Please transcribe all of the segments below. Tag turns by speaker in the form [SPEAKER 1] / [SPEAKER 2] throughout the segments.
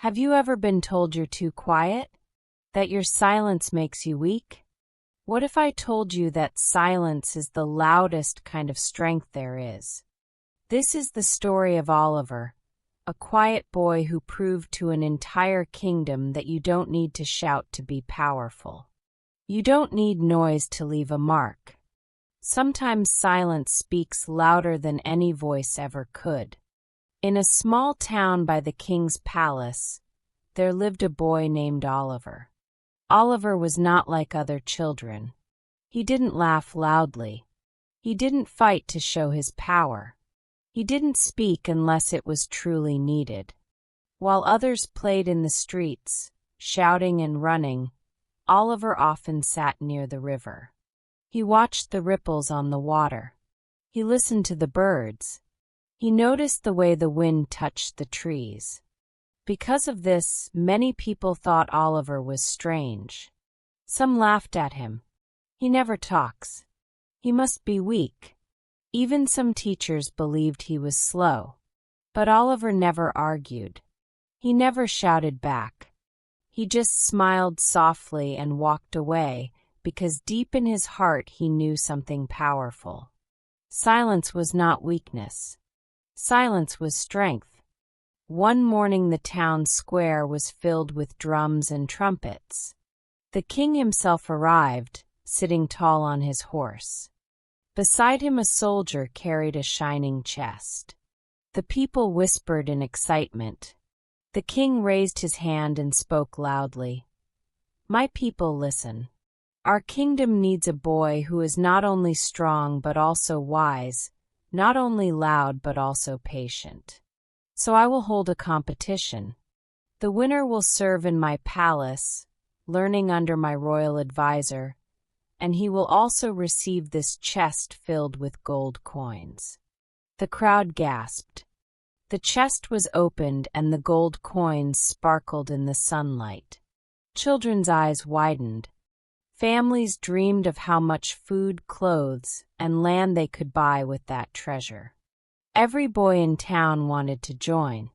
[SPEAKER 1] Have you ever been told you're too quiet? That your silence makes you weak? What if I told you that silence is the loudest kind of strength there is? This is the story of Oliver, a quiet boy who proved to an entire kingdom that you don't need to shout to be powerful. You don't need noise to leave a mark. Sometimes silence speaks louder than any voice ever could. In a small town by the king's palace, there lived a boy named Oliver. Oliver was not like other children. He didn't laugh loudly. He didn't fight to show his power. He didn't speak unless it was truly needed. While others played in the streets, shouting and running, Oliver often sat near the river. He watched the ripples on the water. He listened to the birds. He noticed the way the wind touched the trees. Because of this, many people thought Oliver was strange. Some laughed at him. He never talks. He must be weak. Even some teachers believed he was slow. But Oliver never argued. He never shouted back. He just smiled softly and walked away because deep in his heart he knew something powerful. Silence was not weakness. Silence was strength. One morning the town square was filled with drums and trumpets. The king himself arrived, sitting tall on his horse. Beside him a soldier carried a shining chest. The people whispered in excitement. The king raised his hand and spoke loudly. "My people, listen. Our kingdom needs a boy who is not only strong but also wise, not only loud but also patient. So I will hold a competition. The winner will serve in my palace, learning under my royal advisor, and he will also receive this chest filled with gold coins." The crowd gasped. The chest was opened and the gold coins sparkled in the sunlight. Children's eyes widened. Families dreamed of how much food, clothes, and land they could buy with that treasure. Every boy in town wanted to join.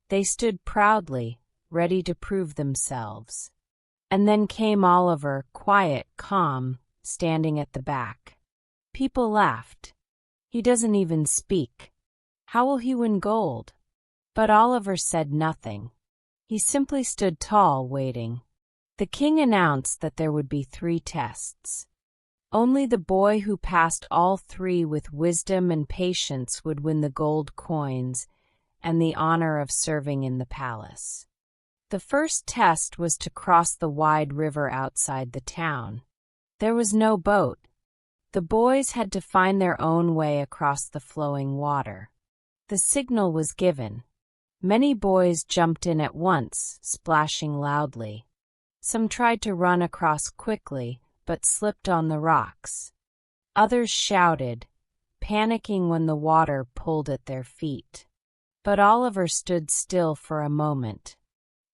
[SPEAKER 1] They stood proudly, ready to prove themselves. And then came Oliver, quiet, calm, standing at the back. People laughed. He doesn't even speak. How will he win gold? But Oliver said nothing. He simply stood tall, waiting. The king announced that there would be 3 tests. Only the boy who passed all 3 with wisdom and patience would win the gold coins and the honor of serving in the palace. The first test was to cross the wide river outside the town. There was no boat. The boys had to find their own way across the flowing water. The signal was given. Many boys jumped in at once, splashing loudly. Some tried to run across quickly, but slipped on the rocks. Others shouted, panicking when the water pulled at their feet. But Oliver stood still for a moment.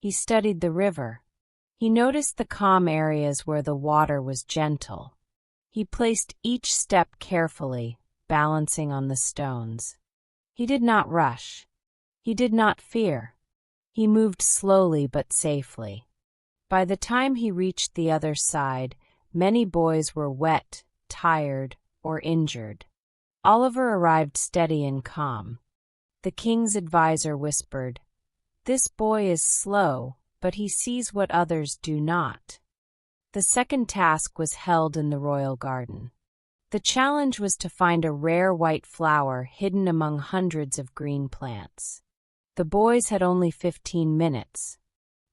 [SPEAKER 1] He studied the river. He noticed the calm areas where the water was gentle. He placed each step carefully, balancing on the stones. He did not rush. He did not fear. He moved slowly but safely. By the time he reached the other side, many boys were wet, tired, or injured. Oliver arrived steady and calm. The king's advisor whispered, "This boy is slow, but he sees what others do not." The second task was held in the royal garden. The challenge was to find a rare white flower hidden among hundreds of green plants. The boys had only 15 minutes.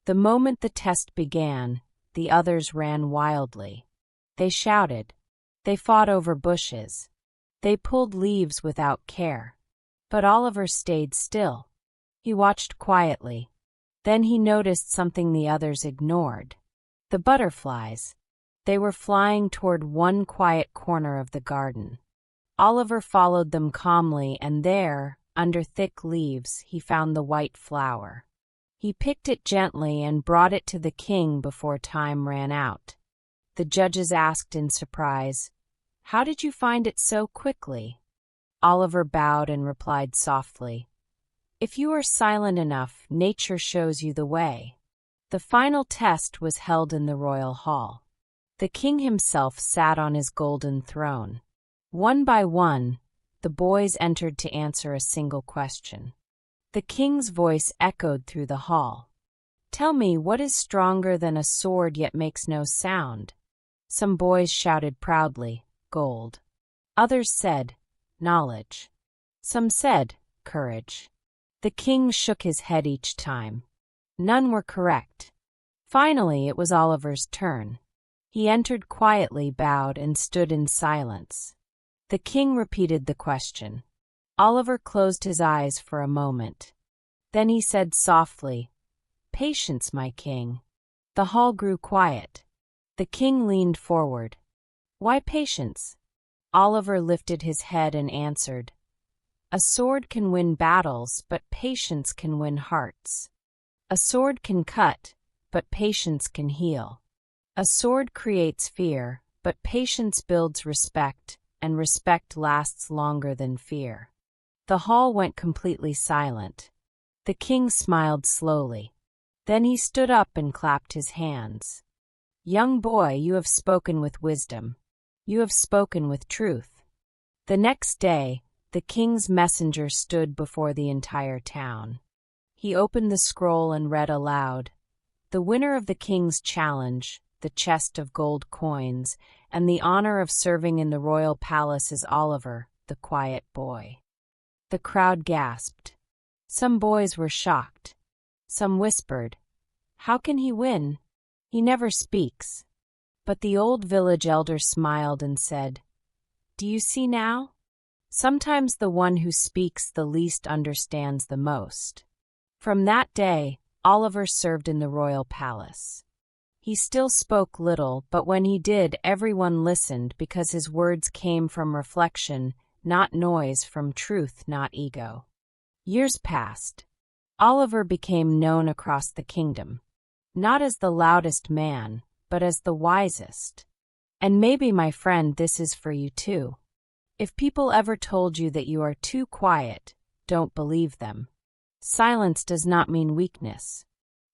[SPEAKER 1] The moment the test began, the others ran wildly. They shouted. They fought over bushes. They pulled leaves without care. But Oliver stayed still. He watched quietly. Then he noticed something the others ignored. The butterflies. They were flying toward one quiet corner of the garden. Oliver followed them calmly, and there, under thick leaves, he found the white flower. He picked it gently and brought it to the king before time ran out. The judges asked in surprise, "How did you find it so quickly?" Oliver bowed and replied softly, If you are silent enough, nature shows you the way. The final test was held in the royal hall. The king himself sat on his golden throne. One by one, the boys entered to answer a single question. The king's voice echoed through the hall. "Tell me, what is stronger than a sword yet makes no sound?" Some boys shouted proudly, "Gold." Others said, "Knowledge." Some said, "Courage." The king shook his head each time. None were correct. Finally, it was Oliver's turn. He entered quietly, bowed, and stood in silence. The king repeated the question. Oliver closed his eyes for a moment. Then he said softly, "Patience, my king." The hall grew quiet. The king leaned forward. "Why patience?" Oliver lifted his head and answered, "A sword can win battles, but patience can win hearts. A sword can cut, but patience can heal. A sword creates fear, but patience builds respect, and respect lasts longer than fear." The hall went completely silent. The king smiled slowly. Then he stood up and clapped his hands. "Young boy, you have spoken with wisdom. You have spoken with truth." The next day, the king's messenger stood before the entire town. He opened the scroll and read aloud, "The winner of the king's challenge, the chest of gold coins, and the honor of serving in the royal palace is Oliver, the quiet boy." The crowd gasped. Some boys were shocked. Some whispered, "How can he win? He never speaks." But the old village elder smiled and said, "Do you see now? Sometimes the one who speaks the least understands the most." From that day, Oliver served in the royal palace. He still spoke little, but when he did, everyone listened because his words came from reflection, not noise, from truth, not ego. Years passed. Oliver became known across the kingdom, not as the loudest man, but as the wisest. And maybe, my friend, this is for you too. If people ever told you that you are too quiet, don't believe them. Silence does not mean weakness.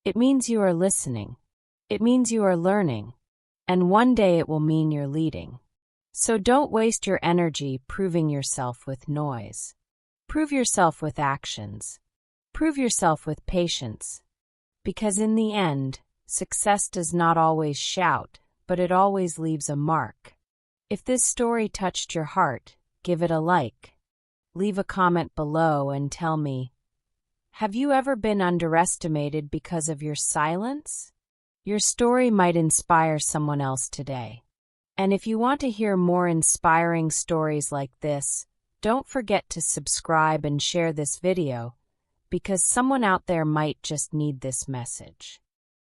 [SPEAKER 1] It means you are listening. It means you are learning. And one day it will mean you're leading. So don't waste your energy proving yourself with noise. Prove yourself with actions. Prove yourself with patience. Because in the end, success does not always shout, but it always leaves a mark. If this story touched your heart, give it a like. Leave a comment below and tell me, have you ever been underestimated because of your silence? Your story might inspire someone else today. And if you want to hear more inspiring stories like this, don't forget to subscribe and share this video, because someone out there might just need this message.